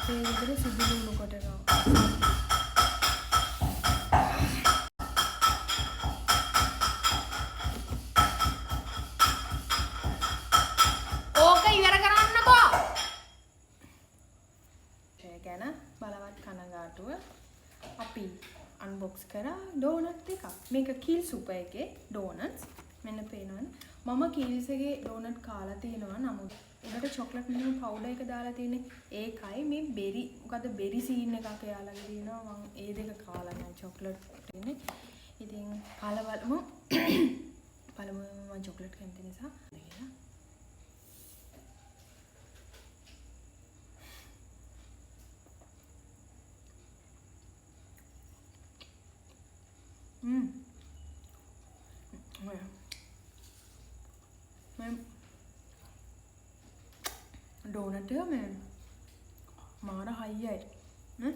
ඒ විදිහට සුදු ලුණු කොටනවා. ඕක ඉවර කරන්නකෝ. ඒ ගැන බලවත් කනගාටුව අපි අන්බොක්ස් කරා ඩෝනට් එකක්. මේක කීල් සුපර් එකේ ඩෝනට්ස්. මෙන්න පේනවනේ. මම කීල්ස් එකේ ඩෝනට් කාලා තියෙනවා. නමුත් ඒකට චොක්ලට් මිල්ක් පවුඩර් එක දාලා තියෙන්නේ. ඒකයි මේ බෙරි මොකද බෙරි සීන් එකක් එයාලගේ තියෙනවා. මම ඒ දෙක කාලා නැහැ චොක්ලට් තියෙන්නේ. ඉතින් කාලා බලමු. මම චොක්ලට් කැමති නිසා කියලා. ඩෝනට් එක මේ මාර හයියයි නේ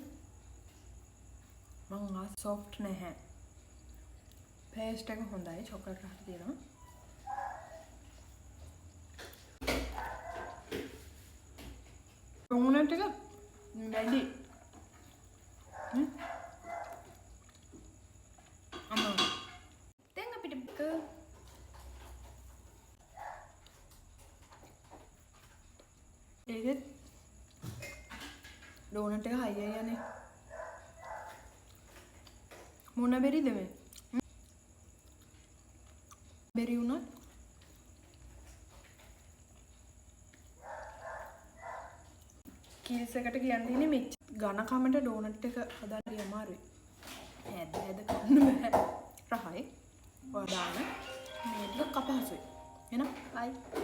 මං ආ සොෆ්ට් නැහැ පේස්ට් එක හොඳයි චොකලට් රහ තියෙනවා ඩෝනට් එක වැඩි අම්මා දැන් අපිට ඒකෙත් ඩෝනට් එක හයියයි යන්නේ මොන බෙරිද මේ බෙරි උනත් කීල්ස් එකට කියන්න තියෙන්නේ මේ ඝන කමට ඩෝනට් එක හදන්න අමාරුයි හැද කන්න බෑ රහයි ඔයා දාන්න මේ ටික කපහසුයි එහෙනම් බයි